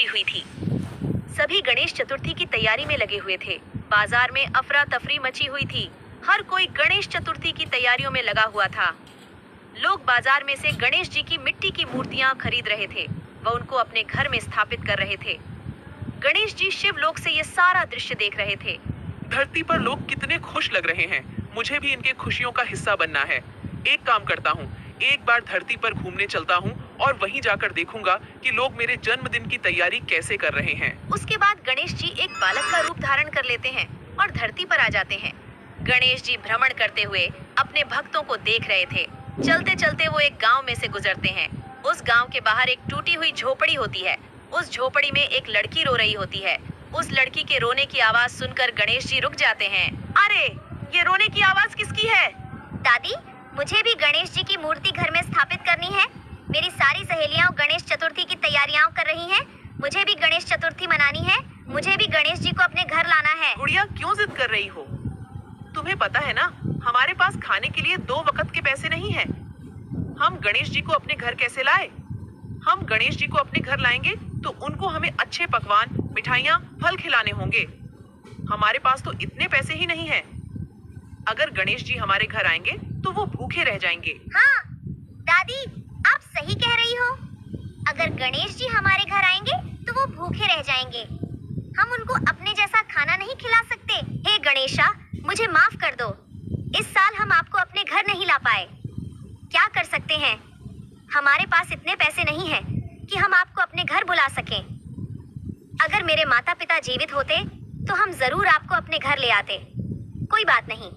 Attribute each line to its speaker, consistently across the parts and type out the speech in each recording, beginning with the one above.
Speaker 1: हुई थी। सभी गणेश चतुर्थी की तैयारी में लगे हुए थे। बाजार में अफरा तफरी मची हुई थी। हर कोई गणेश चतुर्थी की तैयारियों में लगा हुआ था। लोग बाजार में से गणेश जी की मिट्टी की मूर्तियां खरीद रहे थे व उनको अपने घर में स्थापित कर रहे थे। गणेश जी शिवलोक से ये सारा दृश्य देख रहे थे।
Speaker 2: धरती पर लोग कितने खुश लग रहे हैं। मुझे भी इनके खुशियों का हिस्सा बनना है। एक काम करता हूँ, एक बार धरती पर घूमने चलता हूँ और वहीं जाकर देखूंगा कि लोग मेरे जन्मदिन की तैयारी कैसे कर रहे हैं।
Speaker 1: उसके बाद गणेश जी एक बालक का रूप धारण कर लेते हैं और धरती पर आ जाते हैं। गणेश जी भ्रमण करते हुए अपने भक्तों को देख रहे थे। चलते चलते वो एक गांव में से गुजरते हैं। उस गांव के बाहर एक टूटी हुई झोपड़ी होती है। उस झोपड़ी में एक लड़की रो रही होती है। उस लड़की के रोने की आवाज सुनकर गणेश जी रुक जाते हैं। अरे, ये रोने की आवाज किसकी है?
Speaker 3: दादी, मुझे भी गणेश जी की मूर्ति घर में स्थापित करनी है। मेरी सारी सहेलियां गणेश चतुर्थी की तैयारियां कर रही हैं। मुझे भी गणेश चतुर्थी मनानी है। मुझे भी गणेश जी को अपने घर लाना है।
Speaker 2: गुड़िया, क्यों जिद कर रही हो? तुम्हें पता है ना, हमारे पास खाने के लिए 2 वक्त के पैसे नहीं हैं। हम गणेश जी को अपने घर कैसे लाए? हम गणेश जी को अपने घर लाएंगे तो उनको हमें अच्छे पकवान, मिठाइयाँ, फल खिलाने होंगे। हमारे पास तो इतने पैसे ही नहीं हैं। अगर गणेश जी हमारे घर आएंगे तो वो भूखे रह जाएंगे।
Speaker 3: हाँ, दादी, आप सही कह रही हो। अगर गणेश जी हमारे घर आएंगे तो वो भूखे रह जाएंगे। हम उनको अपने जैसा खाना नहीं खिला सकते। हे गणेशा, मुझे माफ कर दो। इस साल हम आपको अपने घर नहीं ला पाए। क्या कर सकते हैं? हमारे पास इतने पैसे नहीं हैं कि हम आपको अपने घर बुला सकें। अगर मेरे माता पिता जीवित होते तो हम जरूर आपको अपने घर ले आते। कोई बात नहीं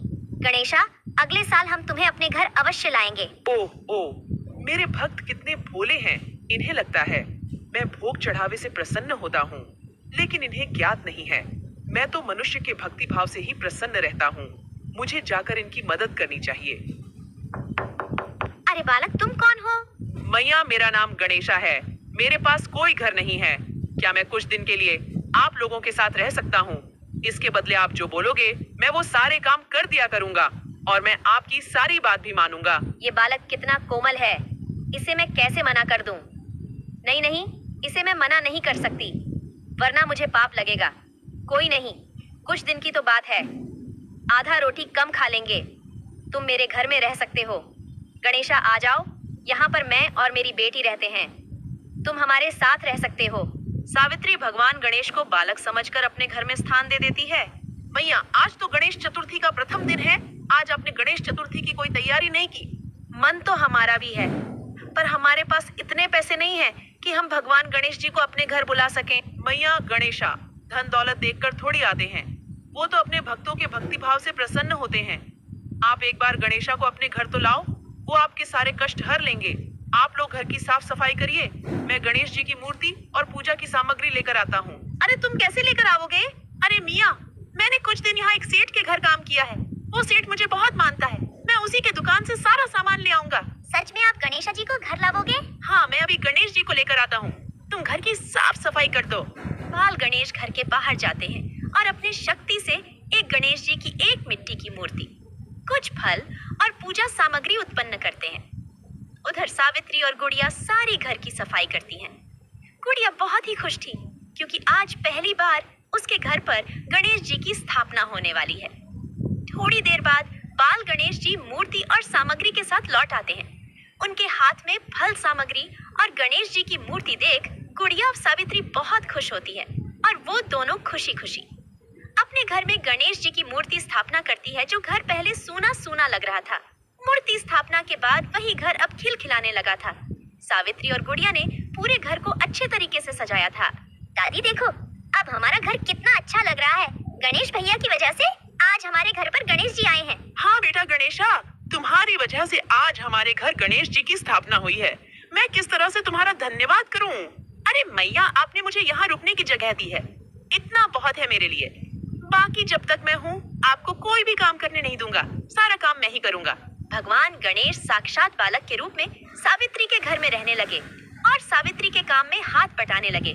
Speaker 3: गणेशा, अगले साल हम तुम्हें अपने घर अवश्य लाएंगे।
Speaker 2: ओह, मेरे भक्त कितने भोले हैं। इन्हें लगता है मैं भोग चढ़ावे से प्रसन्न होता हूँ, लेकिन इन्हें ज्ञात नहीं है मैं तो मनुष्य के भक्ति भाव से ही प्रसन्न रहता हूँ। मुझे जाकर इनकी मदद करनी चाहिए।
Speaker 3: अरे बालक, तुम कौन हो?
Speaker 2: मैया, मेरा नाम गणेशा है। मेरे पास कोई घर नहीं है। क्या मैं कुछ दिन के लिए आप लोगों के साथ रह सकता हूँ? इसके बदले आप जो बोलोगे मैं वो सारे काम कर दिया करूँगा और मैं आपकी सारी बात भी मानूंगा।
Speaker 1: ये बालक कितना कोमल है, इसे मैं कैसे मना कर दूं? नहीं नहीं, इसे मैं मना नहीं कर सकती, वरना मुझे पाप लगेगा। कोई नहीं, कुछ दिन की तो बात है। आधा रोटी कम खा लेंगे। तुम मेरे घर में रह सकते हो। गणेशा, आ जाओ। यहाँ पर मैं और मेरी बेटी रहते हैं। तुम हमारे साथ रह सकते हो। सावित्री भगवान गणेश को बालक समझकर अपने घर में स्थान दे देती है। मैया, आज तो गणेश चतुर्थी का प्रथम दिन है। आज आपने गणेश चतुर्थी की कोई तैयारी नहीं की। मन तो हमारा भी है, पर हमारे पास इतने पैसे नहीं हैं कि हम भगवान गणेश जी को अपने घर बुला सकें। मैया गणेशा, धन दौलत देखकर थोड़ी आते हैं। वो तो अपने भक्तों के भक्ति भाव से प्रसन्न होते हैं। आप एक बार गणेशा को अपने घर तो लाओ, वो आपके सारे कष्ट हर लेंगे। आप लोग घर की साफ सफाई करिए। मैं गणेश जी की मूर्ति और पूजा की सामग्री लेकर आता हूँ। अरे, तुम कैसे लेकर आओगे? अरे मियाँ, मैंने कुछ दिन यहाँ एक सेठ के घर काम किया है। वो सेठ मुझे बहुत मानता है। मैं उसी के दुकान से सारा सामान ले आऊंगा।
Speaker 3: सच में आप गणेशा जी को घर लाओगे?
Speaker 1: हाँ, मैं अभी गणेश जी को लेकर आता हूँ। तुम घर की साफ सफाई कर दो। बाल गणेश घर के बाहर जाते हैं और अपनी शक्ति से एक गणेश जी की एक मिट्टी की मूर्ति, कुछ फल और पूजा सामग्री उत्पन्न करते हैं। उधर सावित्री और गुड़िया सारी घर की सफाई करती हैं। गुड़िया बहुत ही खुश थी क्योंकि आज पहली बार उसके घर पर गणेश जी की स्थापना होने वाली है। थोड़ी देर बाद बाल गणेश जी मूर्ति और सामग्री के साथ लौट आते हैं। उनके हाथ में फल सामग्री और गणेश जी की मूर्ति देख गुड़िया और सावित्री बहुत खुश होती है और वो दोनों खुशी खुशी अपने घर में गणेश जी की मूर्ति स्थापना करती है, जो घर पहले सूना सूना लग रहा था। मूर्ति स्थापना के बाद वही घर अब खिलखिलाने लगा था। सावित्री और गुड़िया ने पूरे घर को अच्छे तरीके से सजाया था।
Speaker 3: दादी देखो, अब हमारा घर कितना अच्छा लग रहा है। गणेश भैया की वजह से आज हमारे घर पर गणेश जी आए हैं।
Speaker 2: हाँ बेटा गणेशा, तुम्हारी वजह से आज हमारे घर गणेश जी की स्थापना हुई है। मैं किस तरह से तुम्हारा धन्यवाद करूं? अरे मैया, आपने मुझे यहाँ रुकने की जगह दी है, इतना बहुत है मेरे लिए। बाकी जब तक मैं हूँ आपको कोई भी काम करने नहीं दूंगा। सारा काम मैं ही करूंगा।
Speaker 1: भगवान गणेश साक्षात बालक के रूप में सावित्री के घर में रहने लगे और सावित्री के काम में हाथ बटाने लगे,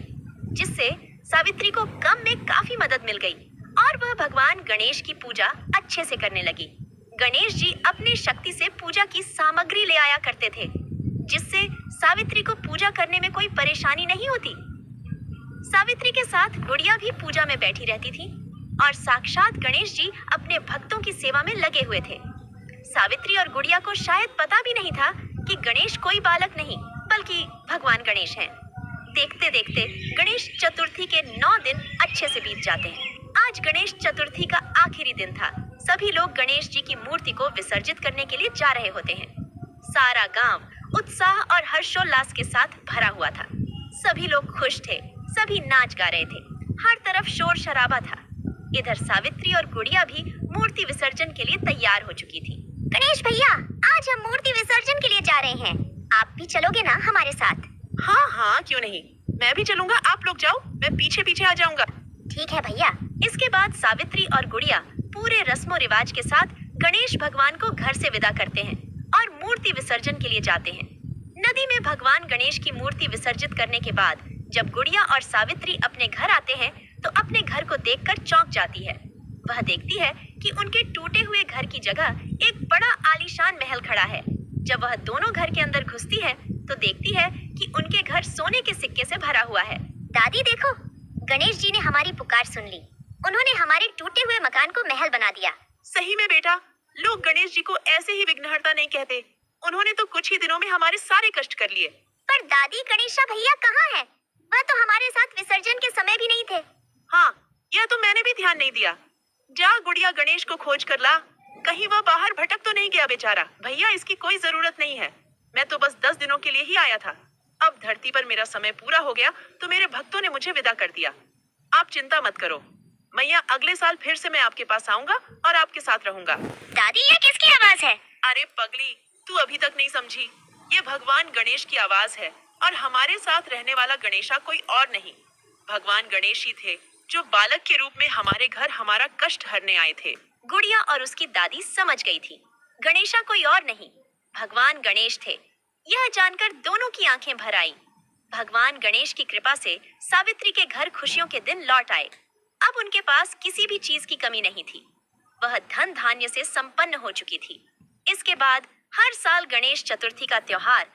Speaker 1: जिससे सावित्री को कम में काफी मदद मिल गई और वह भगवान गणेश की पूजा अच्छे से करने लगी। गणेश जी अपनी शक्ति से पूजा की सामग्री ले आया करते थे, जिससे सावित्री को पूजा करने में कोई परेशानी नहीं होती। सावित्री के साथ गुड़िया भी पूजा में बैठी रहती थी और साक्षात गणेश जी अपने भक्तों की सेवा में लगे हुए थे। सावित्री और गुड़िया को शायद पता भी नहीं था कि गणेश कोई बालक नहीं बल्कि भगवान गणेश हैं। देखते देखते गणेश चतुर्थी के 9 दिन अच्छे से बीत जाते हैं। आज गणेश चतुर्थी का आखिरी दिन था। सभी लोग गणेश जी की मूर्ति को विसर्जित करने के लिए जा रहे होते हैं। सारा गांव उत्साह और हर्षोल्लास के साथ भरा हुआ था। सभी लोग खुश थे, सभी नाच गा रहे थे, हर तरफ शोर शराबा था। इधर सावित्री और गुड़िया भी मूर्ति विसर्जन के लिए तैयार हो चुकी थी।
Speaker 3: गणेश भैया, आज हम मूर्ति विसर्जन के लिए जा रहे हैं। आप भी चलोगे ना हमारे साथ?
Speaker 2: हाँ हाँ, क्यों नहीं, मैं भी चलूंगा। आप लोग जाओ, मैं पीछे पीछे आ जाऊंगा।
Speaker 3: ठीक है भैया।
Speaker 1: इसके बाद सावित्री और गुड़िया पूरे रस्मों रिवाज के साथ गणेश भगवान को घर से विदा करते हैं और मूर्ति विसर्जन के लिए जाते हैं। नदी में भगवान गणेश की मूर्ति विसर्जित करने के बाद जब गुड़िया और सावित्री अपने घर आते हैं तो अपने घर को देखकर चौंक जाती है। वह देखती है कि उनके टूटे हुए घर की जगह एक बड़ा आलीशान महल खड़ा है। जब वह दोनों घर के अंदर घुसती है तो देखती है कि उनके घर सोने के सिक्के से भरा हुआ है।
Speaker 3: दादी देखो, गणेश जी ने हमारी पुकार सुन ली। उन्होंने हमारे टूटे हुए मकान को महल बना दिया।
Speaker 2: सही में बेटा, लोग गणेश जी को ऐसे ही विघ्नहर्ता नहीं कहते। उन्होंने तो कुछ ही दिनों में हमारे सारे कष्ट कर लिए।
Speaker 3: पर दादी, गणेशा भैया कहाँ है? वह तो हमारे साथ विसर्जन के समय भी नहीं थे।
Speaker 2: हाँ, यह तो मैंने भी ध्यान नहीं दिया। जा गुड़िया, गणेश को खोज कर ला। कहीं वह बाहर भटक तो नहीं गया बेचारा। भैया, इसकी कोई जरूरत नहीं है। मैं तो बस 10 दिनों के लिए ही आया था। अब धरती पर मेरा समय पूरा हो गया तो मेरे भक्तों ने मुझे विदा कर दिया। आप चिंता मत करो मैया, अगले साल फिर से मैं आपके पास आऊंगा और आपके साथ रहूंगा।
Speaker 3: दादी, ये किसकी आवाज है?
Speaker 2: अरे पगली, तू अभी तक नहीं समझी? ये भगवान गणेश की आवाज है और हमारे साथ रहने वाला गणेशा कोई और नहीं, भगवान गणेश ही थे जो बालक के रूप में हमारे घर हमारा कष्ट हरने आए थे।
Speaker 1: गुड़िया और उसकी दादी समझ गई थी, गणेशा कोई और नहीं, भगवान गणेश थे। यह जानकर दोनों की आंखें भर आईं। भगवान गणेश की कृपा से सावित्री के घर खुशियों के दिन लौट आए। अब उनके पास किसी भी चीज की कमी नहीं थी। वह धन धान्य से संपन्न हो चुकी थी। इसके बाद हर साल गणेश चतुर्थी का त्योहार